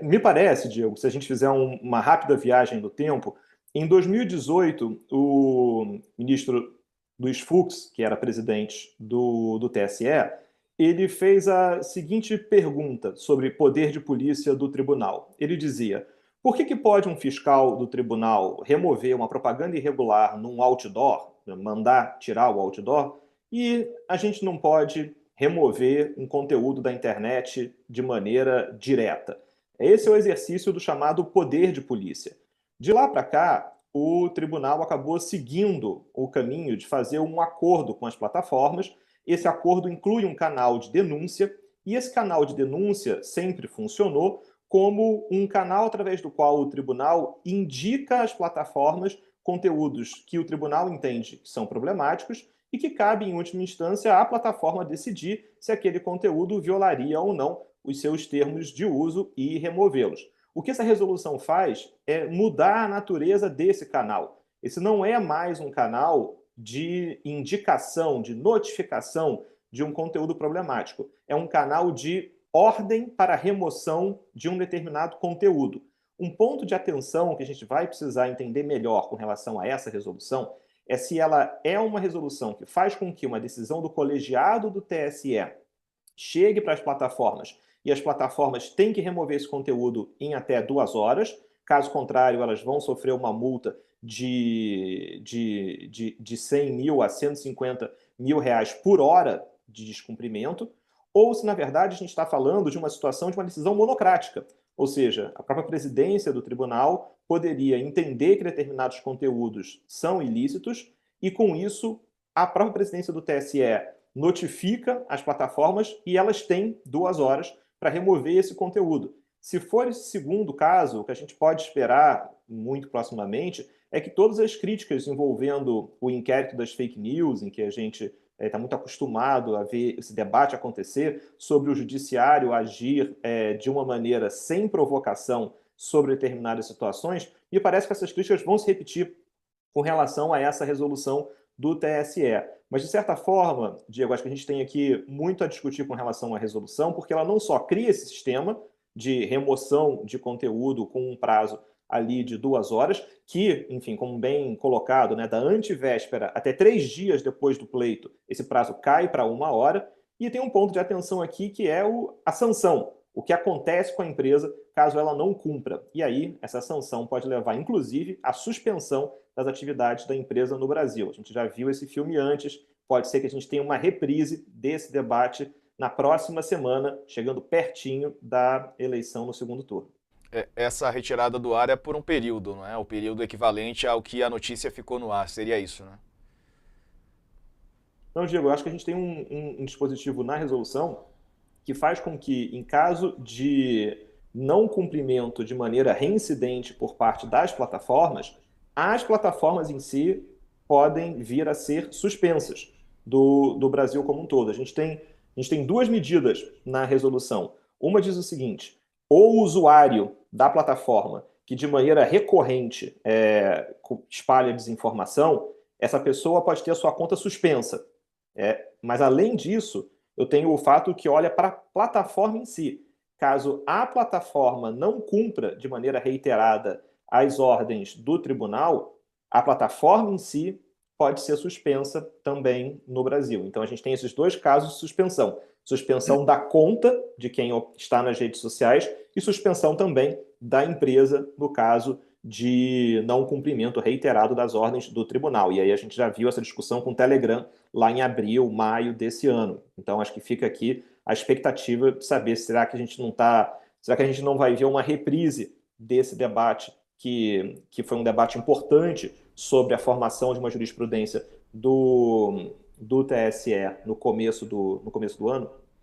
Me parece, Diego, se a gente fizer uma rápida viagem no tempo, em 2018, o ministro Luiz Fux, que era presidente do TSE, ele fez a seguinte pergunta sobre poder de polícia do tribunal. Ele dizia: por que pode um fiscal do tribunal remover uma propaganda irregular num outdoor, mandar tirar o outdoor, e a gente não pode remover um conteúdo da internet de maneira direta? Esse é o exercício do chamado poder de polícia. De lá para cá, o tribunal acabou seguindo o caminho de fazer um acordo com as plataformas. Esse acordo inclui um canal de denúncia, e esse canal de denúncia sempre funcionou como um canal através do qual o tribunal indica às plataformas conteúdos que o tribunal entende que são problemáticos e que cabe, em última instância, à plataforma decidir se aquele conteúdo violaria ou não os seus termos de uso e removê-los. O que essa resolução faz é mudar a natureza desse canal. Esse não é mais um canal de indicação, de notificação de um conteúdo problemático. É um canal de ordem para a remoção de um determinado conteúdo. Um ponto de atenção que a gente vai precisar entender melhor com relação a essa resolução é se ela é uma resolução que faz com que uma decisão do colegiado do TSE chegue para as plataformas e as plataformas têm que remover esse conteúdo em até 2 horas. Caso contrário, elas vão sofrer uma multa de 100 mil a 150 mil reais por hora de descumprimento, ou se, na verdade, a gente está falando de uma situação de uma decisão monocrática, ou seja, a própria presidência do tribunal poderia entender que determinados conteúdos são ilícitos e, com isso, a própria presidência do TSE notifica as plataformas e elas têm 2 horas para remover esse conteúdo. Se for esse segundo caso, o que a gente pode esperar muito proximamente é que todas as críticas envolvendo o inquérito das fake news, em que a gente está muito acostumado a ver esse debate acontecer, sobre o judiciário agir de uma maneira sem provocação sobre determinadas situações, me parece que essas críticas vão se repetir com relação a essa resolução do TSE. Mas, de certa forma, Diego, acho que a gente tem aqui muito a discutir com relação à resolução, porque ela não só cria esse sistema de remoção de conteúdo com um prazo ali de 2 horas, que, enfim, como bem colocado, né, da antevéspera até 3 dias depois do pleito, esse prazo cai para 1 hora, e tem um ponto de atenção aqui que é a sanção, o que acontece com a empresa caso ela não cumpra. E aí, essa sanção pode levar, inclusive, à suspensão das atividades da empresa no Brasil. A gente já viu esse filme antes, pode ser que a gente tenha uma reprise desse debate na próxima semana, chegando pertinho da eleição no segundo turno. Essa retirada do ar é por um período, não é? O período equivalente ao que a notícia ficou no ar, seria isso, né? Então, Diego, eu acho que a gente tem um dispositivo na resolução que faz com que, em caso de não cumprimento de maneira reincidente por parte das plataformas, as plataformas em si podem vir a ser suspensas do Brasil como um todo. A gente tem duas medidas na resolução. Uma diz o seguinte: o usuário da plataforma que de maneira recorrente espalha desinformação, essa pessoa pode ter a sua conta suspensa. Mas, além disso, eu tenho o fato que olha para a plataforma em si. Caso a plataforma não cumpra de maneira reiterada as ordens do tribunal, a plataforma em si pode ser suspensa também no Brasil. Então, a gente tem esses dois casos de suspensão. Suspensão da conta de quem está nas redes sociais e suspensão também da empresa, no caso de não cumprimento reiterado das ordens do tribunal. E aí a gente já viu essa discussão com o Telegram lá em abril, maio desse ano. Então, acho que fica aqui a expectativa de saber será que a gente não vai ver uma reprise desse debate que foi um debate importante sobre a formação de uma jurisprudência do TSE no começo do ano?